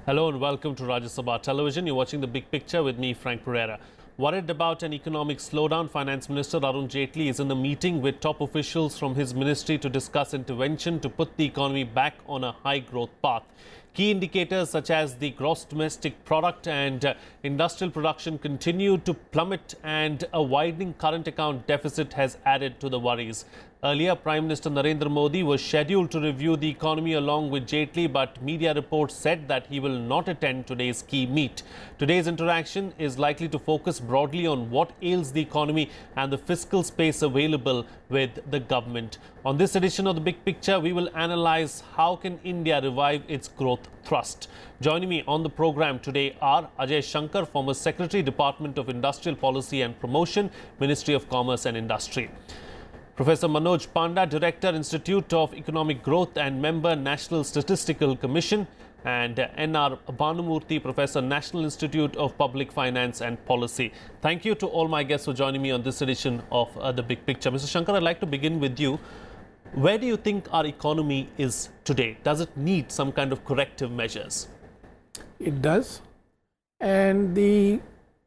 Hello and welcome to Rajya Sabha Television. You're watching The Big Picture with me, Frank Pereira. Worried about an economic slowdown, Finance Minister Arun Jaitley is in a meeting with top officials from his ministry to discuss intervention to put the economy back on a high growth path. Key indicators such as the gross domestic product and industrial production continue to plummet, and a widening current account deficit has added to the worries. Earlier, Prime Minister Narendra Modi was scheduled to review the economy along with Jaitley, but media reports said that he will not attend today's key meet. Today's interaction is likely to focus broadly on what ails the economy and the fiscal space available with the government. On this edition of The Big Picture, we will analyze how can India revive its growth thrust. Joining me on the program today are Ajay Shankar, former Secretary, Department of Industrial Policy and Promotion, Ministry of Commerce and Industry. Professor Manoj Panda, Director, Institute of Economic Growth and member, National Statistical Commission, and N.R. Bhanumurthy, Professor, National Institute of Public Finance and Policy. Thank you to all my guests for joining me on this edition of The Big Picture. Mr. Shankar, I'd like to begin with you. Where do you think our economy is today? Does it need some kind of corrective measures? It does. And the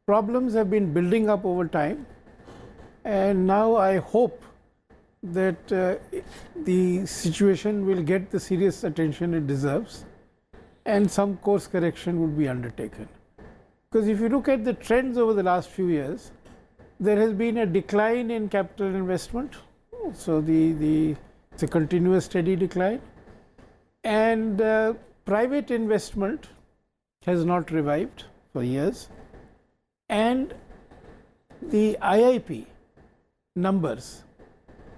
problems have been building up over time. And now I hope that the situation will get the serious attention it deserves and some course correction would be undertaken. Because if you look at the trends over the last few years, there has been a decline in capital investment. So it's a continuous steady decline, and private investment has not revived for years, and the IIP numbers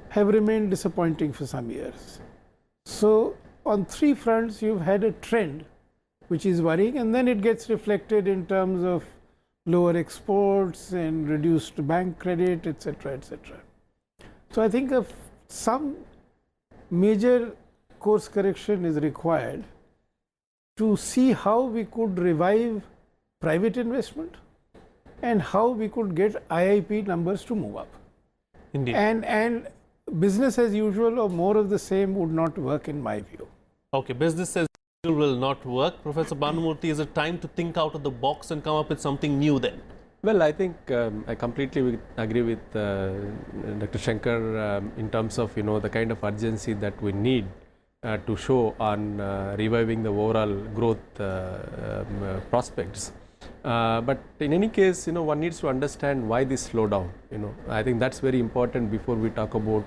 have remained disappointing for some years. So on three fronts you've had a trend which is worrying, and then it gets reflected in terms of lower exports and reduced bank credit, etc., etc. So I think some major course correction is required to see how we could revive private investment and how we could get IIP numbers to move up. Indeed. And business as usual or more of the same would not work in my view. Okay, business as usual will not work. Professor Bhanumurthy, is it time to think out of the box and come up with something new then? Well, I think I completely agree with Dr. Shankar in terms of the kind of urgency that we need to show on reviving the overall growth prospects. But in any case, one needs to understand why this slowdown. I think that's very important before we talk about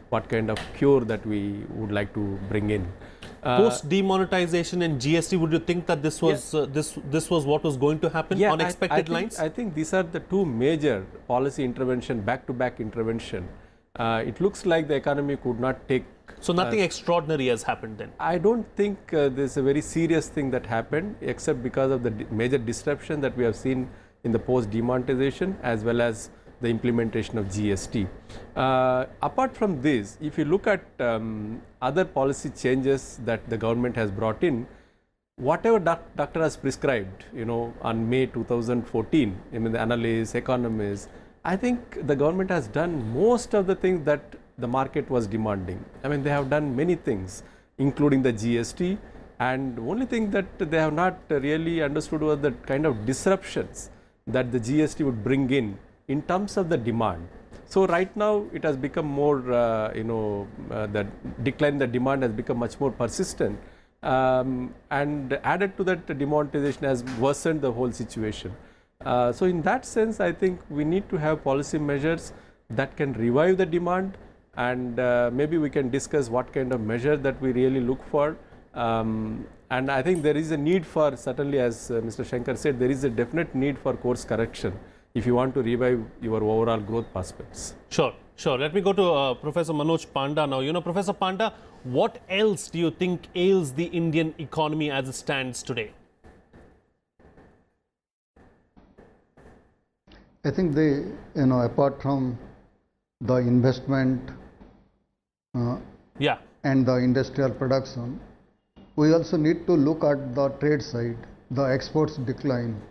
what kind of cure that we would like to bring in. Post demonetization and GST, would you think that this was this was what was going to happen on expected lines? I think these are the two major policy intervention, back-to-back intervention. It looks like the economy could not take. So nothing extraordinary has happened then? I don't think there's a very serious thing that happened, except because of the major disruption that we have seen in the post-demonetization as well as the implementation of GST. Apart from this, if you look at other policy changes that the government has brought in, whatever doctor has prescribed, on May 2014, the analysts, economists, I think the government has done most of the things that the market was demanding. They have done many things, including the GST, and the only thing that they have not really understood was the kind of disruptions that the GST would bring in terms of the demand. So right now it has become more, the decline in the demand has become much more persistent, and added to that, the demonetization has worsened the whole situation. So in that sense, I think we need to have policy measures that can revive the demand, and maybe we can discuss what kind of measure that we really look for. And I think there is a need for, certainly as Mr. Shankar said, there is a definite need for course correction if you want to revive your overall growth prospects. Sure. Let me go to Professor Manoj Panda now. Professor Panda, what else do you think ails the Indian economy as it stands today? I think apart from the investment and the industrial production, we also need to look at the trade side. The exports decline.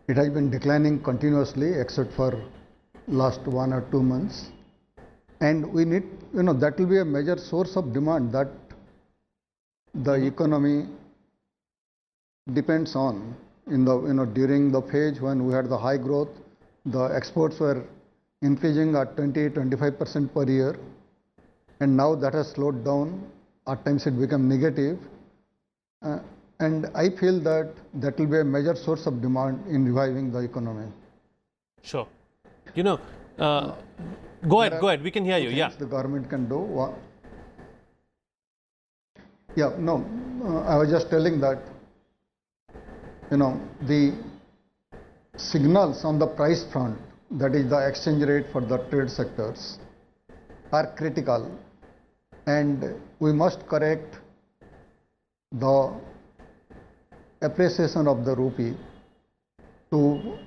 It has been declining continuously except for last 1 or 2 months. And we need, that will be a major source of demand that the economy depends on in the during the phase when we had the high growth, the exports were increasing at 20-25% per year, and now that has slowed down. At times it became negative, and I feel that that will be a major source of demand in reviving the economy. Sure. You know, go ahead. We can hear you. Yeah. The government can do. Yeah, no, I was just telling that, the signals on the price front, that is the exchange rate for the trade sectors, are critical, and we must correct the appreciation of the rupee to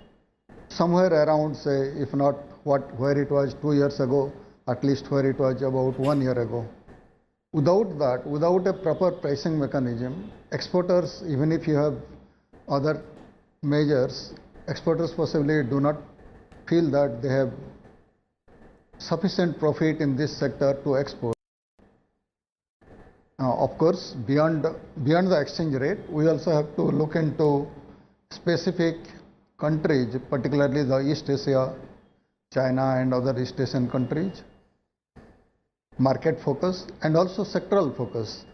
somewhere around, say, if not where it was 2 years ago, at least where it was about 1 year ago. Without that, without a proper pricing mechanism, exporters, even if you have other measures, exporters possibly do not feel that they have sufficient profit in this sector to export. Of course, beyond the exchange rate, we also have to look into specific countries, particularly the East Asia, China and other East Asian countries, market focus and also sectoral focus.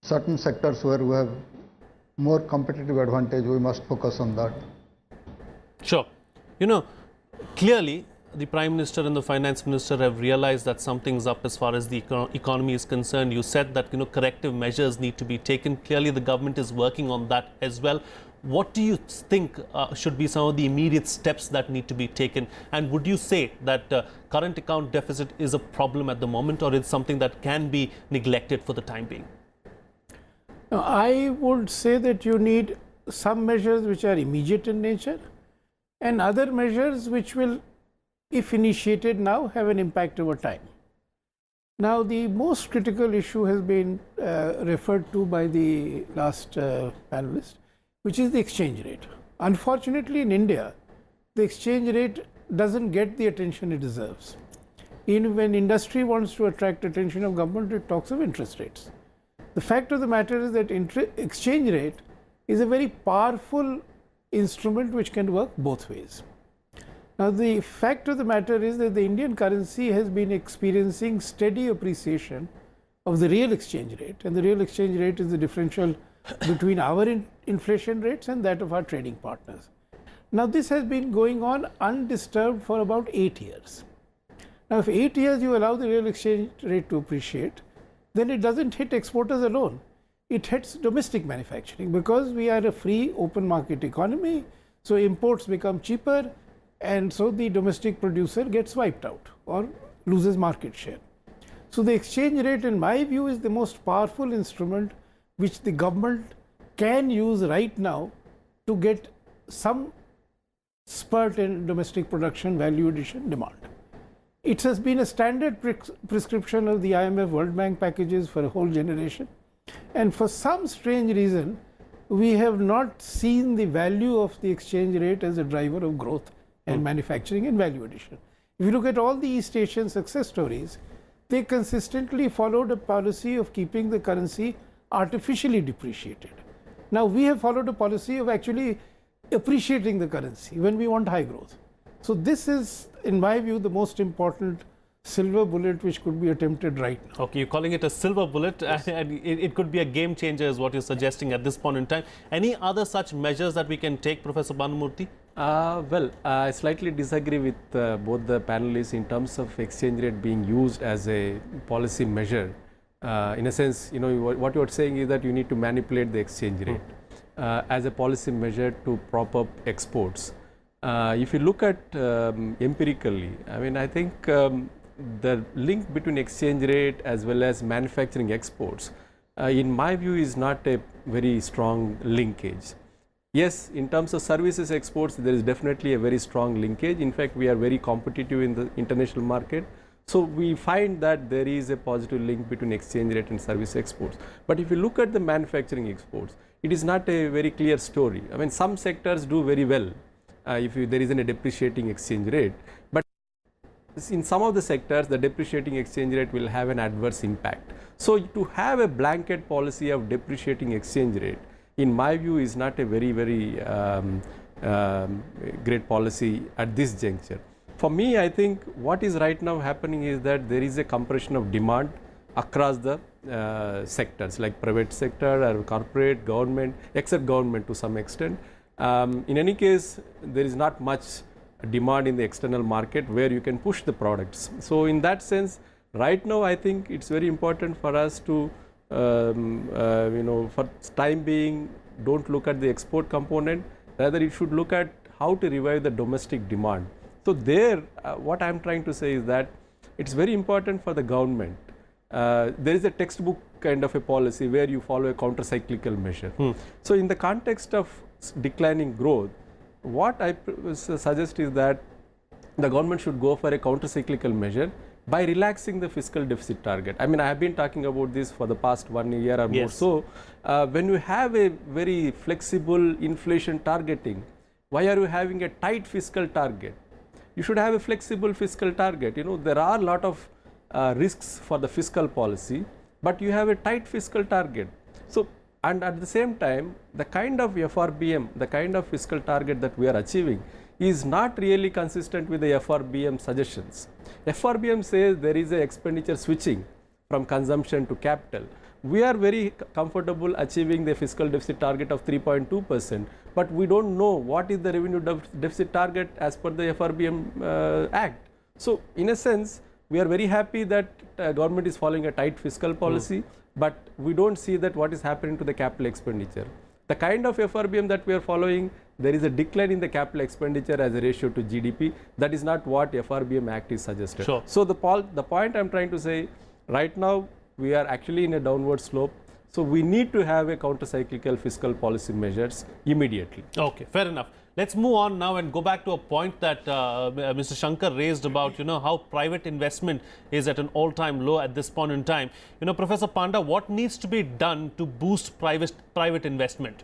Certain sectors where we have more competitive advantage, we must focus on that. Sure. Clearly, the Prime Minister and the Finance Minister have realized that something's up as far as the economy is concerned. You said that, corrective measures need to be taken. Clearly, the government is working on that as well. What do you think should be some of the immediate steps that need to be taken? And would you say that current account deficit is a problem at the moment, or it's something that can be neglected for the time being? I would say that you need some measures which are immediate in nature and other measures which will, if initiated now, have an impact over time. Now, the most critical issue has been referred to by the last panelist, which is the exchange rate. Unfortunately, in India, the exchange rate doesn't get the attention it deserves. Even when industry wants to attract attention of government, it talks of interest rates. The fact of the matter is that exchange rate is a very powerful instrument which can work both ways. Now, the fact of the matter is that the Indian currency has been experiencing steady appreciation of the real exchange rate, and the real exchange rate is the differential between our inflation rates and that of our trading partners. Now, this has been going on undisturbed for about 8 years. Now, if 8 years you allow the real exchange rate to appreciate, then it doesn't hit exporters alone. It hits domestic manufacturing, because we are a free open market economy. So imports become cheaper, and so the domestic producer gets wiped out or loses market share. So the exchange rate, in my view, is the most powerful instrument which the government can use right now to get some spurt in domestic production, value addition, demand. It has been a standard prescription of the IMF World Bank packages for a whole generation. And for some strange reason, we have not seen the value of the exchange rate as a driver of growth and manufacturing and value addition. If you look at all the East Asian success stories, they consistently followed a policy of keeping the currency artificially depreciated. Now, we have followed a policy of actually appreciating the currency when we want high growth. So this is, in my view, the most important silver bullet which could be attempted right now. Okay, you're calling it a silver bullet, yes. And it could be a game changer is what you're suggesting at this point in time. Any other such measures that we can take, Professor Bhanumurthy? Well, I slightly disagree with both the panelists in terms of exchange rate being used as a policy measure. In a sense, what you're saying is that you need to manipulate the exchange rate as a policy measure to prop up exports. If you look at empirically, I think the link between exchange rate as well as manufacturing exports, in my view, is not a very strong linkage. Yes, in terms of services exports, there is definitely a very strong linkage. In fact, we are very competitive in the international market. So we find that there is a positive link between exchange rate and service exports. But if you look at the manufacturing exports, it is not a very clear story. Some sectors do very well if there isn't a depreciating exchange rate. But in some of the sectors, the depreciating exchange rate will have an adverse impact. So to have a blanket policy of depreciating exchange rate in my view, is not a very great policy at this juncture. For me, I think what is right now happening is that there is a compression of demand across the sectors, like private sector or corporate, government, except government to some extent. In any case, there is not much demand in the external market where you can push the products. So in that sense, right now I think it's very important for us to, for time being, don't look at the export component. Rather, you should look at how to revive the domestic demand. So there, what I'm trying to say is that it's very important for the government. There is a textbook kind of a policy where you follow a counter-cyclical measure. So in the context of declining growth, what I suggest is that the government should go for a counter-cyclical measure by relaxing the fiscal deficit target. I mean, I have been talking about this for the past 1 year or more. So when you have a very flexible inflation targeting, why are you having a tight fiscal target? You should have a flexible fiscal target. You know, there are a lot of risks for the fiscal policy, but you have a tight fiscal target. So, and at the same time, the kind of FRBM, the kind of fiscal target that we are achieving is not really consistent with the FRBM suggestions. FRBM says there is a expenditure switching from consumption to capital. We are very comfortable achieving the fiscal deficit target of 3.2%, but we don't know what is the revenue deficit target as per the FRBM Act. So, in a sense, we are very happy that government is following a tight fiscal policy, but we don't see that what is happening to the capital expenditure. The kind of FRBM that we are following, there is a decline in the capital expenditure as a ratio to GDP. That is not what FRBM Act is suggested. Sure. So the point I'm trying to say, right now we are actually in a downward slope. So we need to have a counter-cyclical fiscal policy measures immediately. Okay, fair enough. Let's move on now and go back to a point that Mr. Shankar raised about, how private investment is at an all-time low at this point in time. Professor Panda, what needs to be done to boost private investment?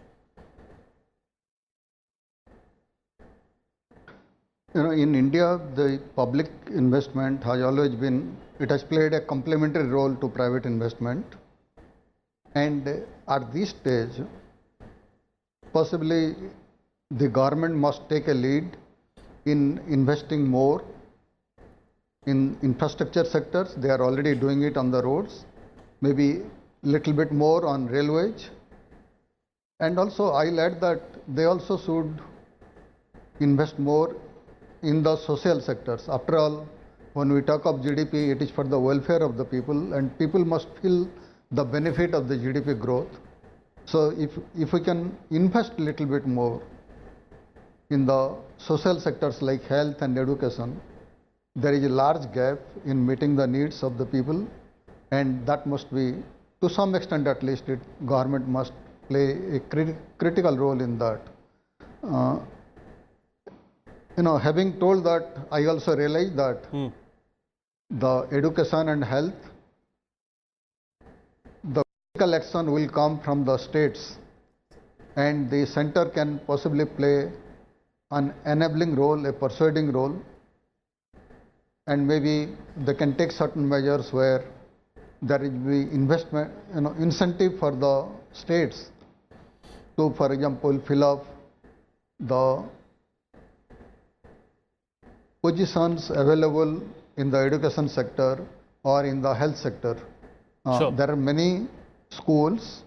In India, the public investment has always been, it has played a complementary role to private investment. And at this stage, possibly the government must take a lead in investing more in infrastructure sectors. They are already doing it on the roads, maybe little bit more on railways. And also I'll add that they also should invest more in the social sectors. After all, when we talk of GDP, it is for the welfare of the people, and people must feel the benefit of the GDP growth. So if we can invest a little bit more in the social sectors like health and education, there is a large gap in meeting the needs of the people, and that must be, to some extent at least, government must play a critical role in that. Having told that, I also realize that the education and health, the critical action will come from the states, and the center can possibly play an enabling role, a persuading role, and maybe they can take certain measures where there will be investment, incentive for the states to, for example, fill up the positions available in the education sector or in the health sector. Sure. There are many schools,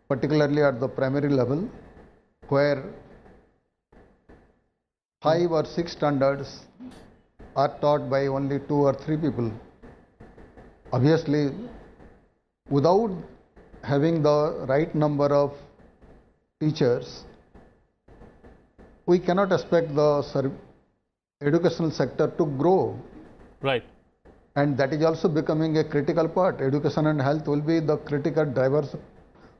particularly at the primary level, where 5 or 6 standards are taught by only 2 or 3 people. Obviously, without having the right number of teachers, we cannot expect the educational sector to grow. Right. And that is also becoming a critical part. Education and health will be the critical drivers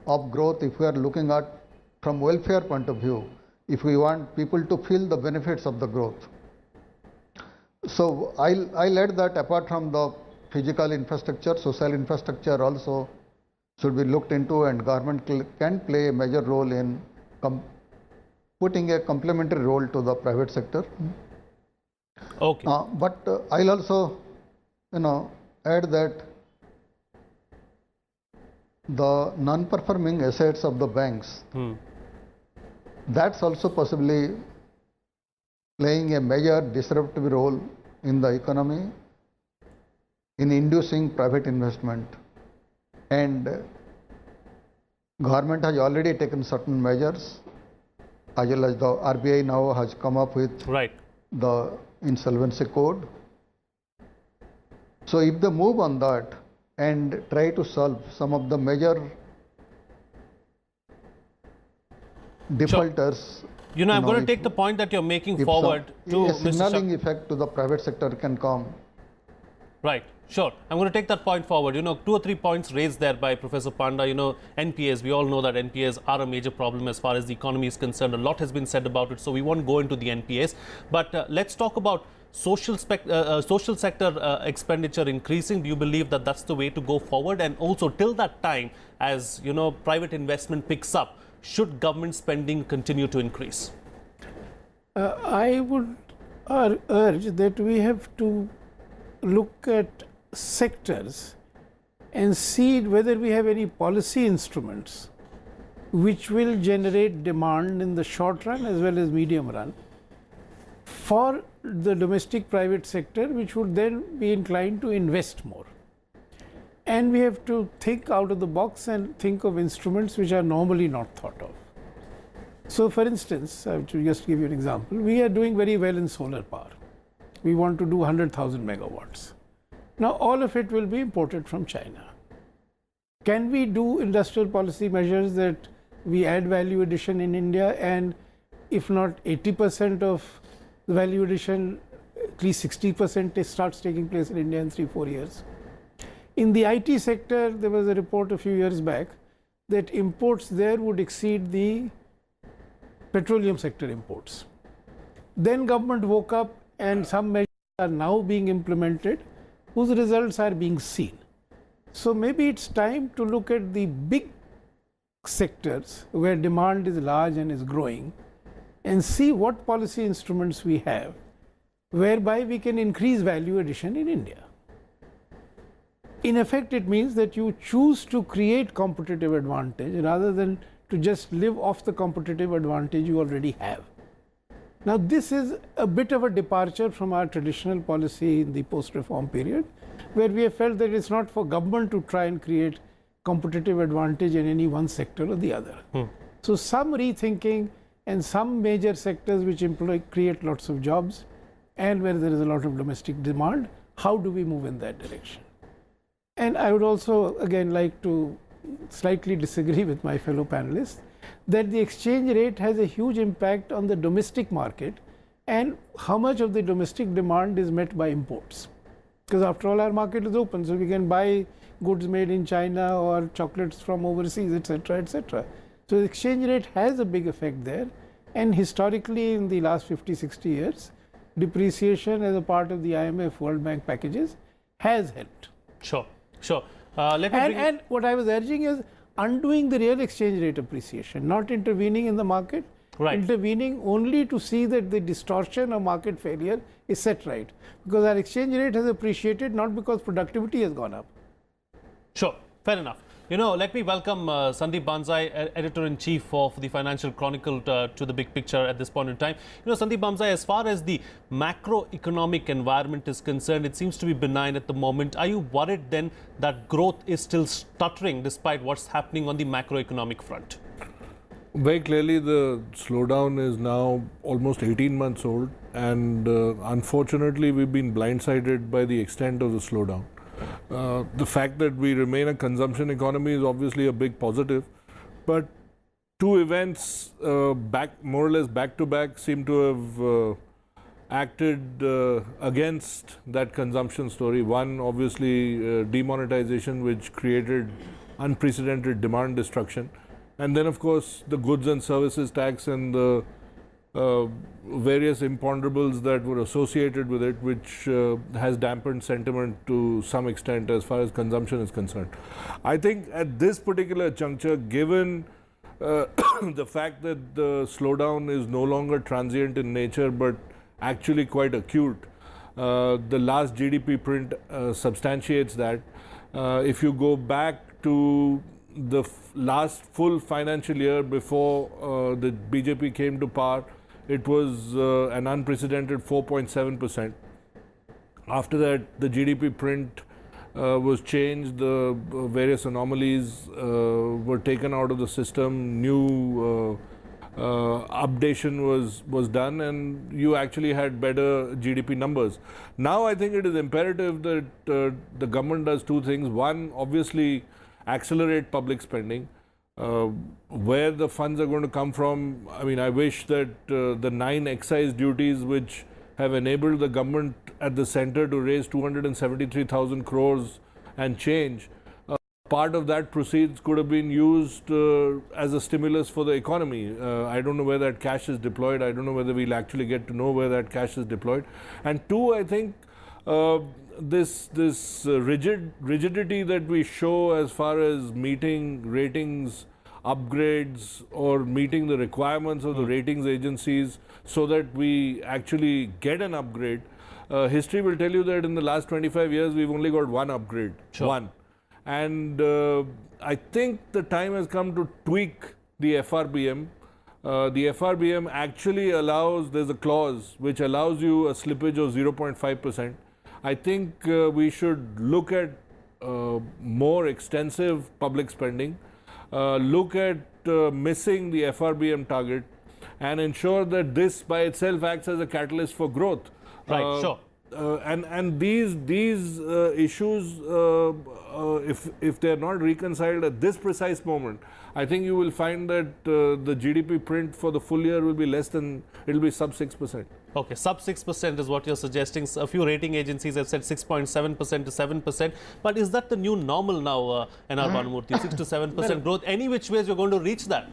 of growth if we are looking at from welfare point of view, if we want people to feel the benefits of the growth. So I'll add that apart from the physical infrastructure, social infrastructure also should be looked into, and government can play a major role in putting a complementary role to the private sector. Okay. But I'll also, add that the non-performing assets of the banks, that's also possibly playing a major disruptive role in the economy in inducing private investment. And government has already taken certain measures, as well as the RBI now has come up with Right. the insolvency code. So if they move on that and try to solve some of the major defaulters, You know, I'm going to if- take the point that you're making if forward some, to a Mr. signaling effect to the private sector can come. Right, sure. I'm going to take that point forward. You know, 2 or 3 points raised there by Professor Panda. You know, NPAs, we all know that NPAs are a major problem as far as the economy is concerned. A lot has been said about it, so we won't go into the NPAs. But let's talk about social sector expenditure increasing. Do you believe that that's the way to go forward? And also, till that time, as you know, private investment picks up, should government spending continue to increase? I would urge that we have to look at sectors and see whether we have any policy instruments which will generate demand in the short run as well as medium run for the domestic private sector, which would then be inclined to invest more. And we have to think out of the box and think of instruments which are normally not thought of. So for instance, I have to just give you an example. We are doing very well in solar power. We want to do 100,000 megawatts. Now all of it will be imported from China. Can we do industrial policy measures that we add value addition in India, and if not 80% of the value addition, at least 60% starts taking place in India in 3-4 years? In the IT sector, there was a report a few years back that imports there would exceed the petroleum sector imports. Then government woke up and some measures are now being implemented whose results are being seen. So maybe it's time to look at the big sectors where demand is large and is growing and see what policy instruments we have whereby we can increase value addition in India. In effect, it means that you choose to create competitive advantage rather than to just live off the competitive advantage you already have. Now, this is a bit of a departure from our traditional policy in the post-reform period, where we have felt that it's not for government to try and create competitive advantage in any one sector or the other. So some rethinking and some major sectors which create lots of jobs and where there is a lot of domestic demand, how do we move in that direction? And I would also again like to slightly disagree with my fellow panelists that the exchange rate has a huge impact on the domestic market and how much of the domestic demand is met by imports. Because after all, our market is open, so we can buy goods made in China or chocolates from overseas, etc., etc. So the exchange rate has a big effect there, and historically in the last 50-60 years, depreciation as a part of the IMF World Bank packages has helped. Sure, sure. Let me bring And what I was urging is undoing the real exchange rate appreciation, not intervening in the market, Right. intervening only to see that the distortion or market failure is set right. Because our exchange rate has appreciated not because productivity has gone up. Sure, fair enough. You know, let me welcome Sandeep Banzai, Editor-in-Chief of the Financial Chronicle, to the big picture at this point in time. You know, Sandeep Banzai, as far as the macroeconomic environment is concerned, it seems to be benign at the moment. Are you worried then that growth is still stuttering despite what's happening on the macroeconomic front? Very clearly, the slowdown is now almost 18 months old, and unfortunately, we've been blindsided by the extent of the slowdown. The fact that we remain a consumption economy is obviously a big positive, but two events more or less back to back seem to have acted against that consumption story. One, obviously, demonetization, which created unprecedented demand destruction. And then, of course, the goods and services tax and the various imponderables that were associated with it, which has dampened sentiment to some extent as far as consumption is concerned. I think at this particular juncture, given the fact that the slowdown is no longer transient in nature but actually quite acute, the last GDP print substantiates that. If you go back to the last full financial year before the BJP came to power, it was an unprecedented 4.7%. After that, the GDP print was changed, the various anomalies were taken out of the system, new updation was done, and you actually had better GDP numbers. Now I think it is imperative that the government does two things. One, obviously accelerate public spending. Where the funds are going to come from, I mean, I wish that the 9 excise duties which have enabled the government at the center to raise 273,000 crores and change, part of that proceeds could have been used as a stimulus for the economy. I don't know where that cash is deployed. I don't know whether we'll actually get to know where that cash is deployed. And two, I think this rigidity that we show as far as meeting ratings upgrades or meeting the requirements of the ratings agencies so that we actually get an upgrade. History will tell you that in the last 25 years we've only got one upgrade. Sure. One. And I think the time has come to tweak the FRBM. The FRBM actually allows, there's a clause which allows you a slippage of 0.5%. I think we should look at more extensive public spending, look at missing the FRBM target, and ensure that this by itself acts as a catalyst for growth. Right, sure. And these issues, if they are not reconciled at this precise moment, I think you will find that the GDP print for the full year will be less than, it will be sub 6%. Okay, sub 6% is what you're suggesting. A few rating agencies have said 6.7% to 7%. But is that the new normal now, N.R. Bhanumurthy? 6 to 7% growth? Any which ways you're going to reach that?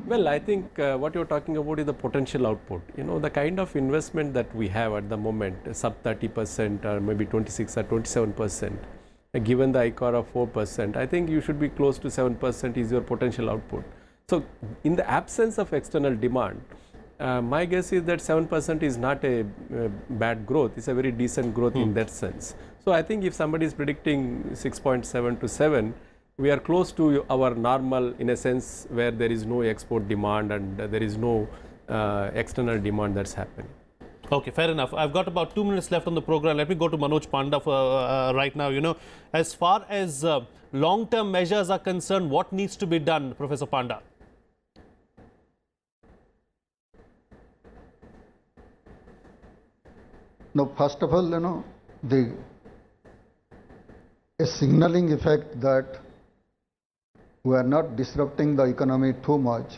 Well, I think what you're talking about is the potential output. You know, the kind of investment that we have at the moment, sub 30% or maybe 26 or 27%, given the ICAR of 4%, I think you should be close to 7% is your potential output. So, in the absence of external demand, my guess is that 7% is not a bad growth. It's a very decent growth in that sense. So, I think if somebody is predicting 6.7 to 7, we are close to our normal in a sense where there is no export demand and there is no external demand that's happening. Okay, fair enough. I've got about 2 minutes left on the program. Let me go to Manoj Panda for right now. You know, as far as long-term measures are concerned, what needs to be done, Professor Panda? No, first of all, you know, a signaling effect that we are not disrupting the economy too much.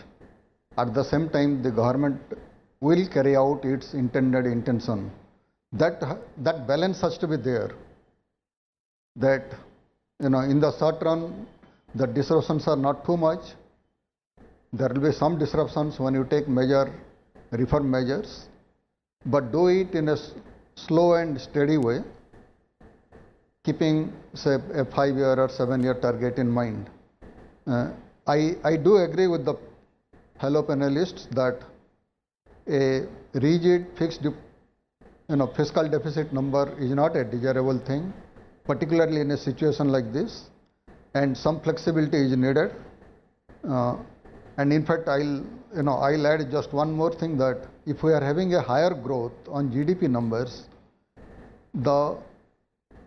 At the same time, the government will carry out its intended intention. That balance has to be there. That, you know, in the short run, the disruptions are not too much. There will be some disruptions when you take major reform measures, but do it in a slow and steady way, keeping, say, a 5-year or 7-year target in mind. I do agree with the fellow panelists that a rigid fixed fiscal deficit number is not a desirable thing, particularly in a situation like this, and some flexibility is needed. And in fact, I'll add just one more thing, that if we are having a higher growth on GDP numbers, the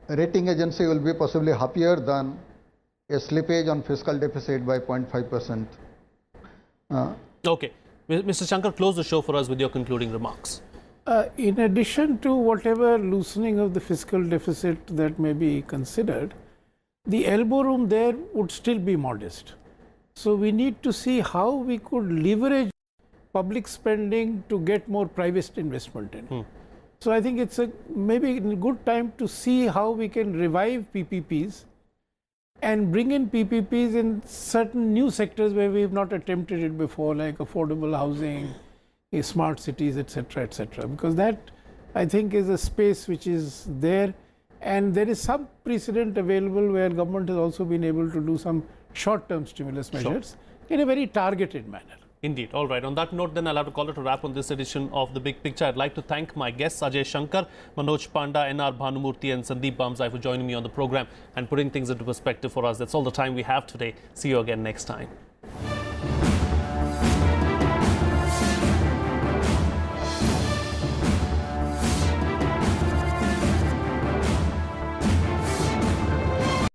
rating agency will be possibly happier than a slippage on fiscal deficit by 0.5%. Okay. Mr. Shankar, close the show for us with your concluding remarks. In addition to whatever loosening of the fiscal deficit that may be considered, the elbow room there would still be modest. So we need to see how we could leverage public spending to get more private investment in. So I think it's maybe a good time to see how we can revive PPPs and bring in PPPs in certain new sectors where we have not attempted it before, like affordable housing, smart cities, etc., etc. Because that, I think, is a space which is there, and there is some precedent available where government has also been able to do some short-term stimulus measures in a very targeted manner. Indeed. All right. On that note, then I'll have to call it a wrap on this edition of The Big Picture. I'd like to thank my guests, Ajay Shankar, Manoj Panda, N.R. Bhanumurthy and Sandeep Bamzai for joining me on the program and putting things into perspective for us. That's all the time we have today. See you again next time.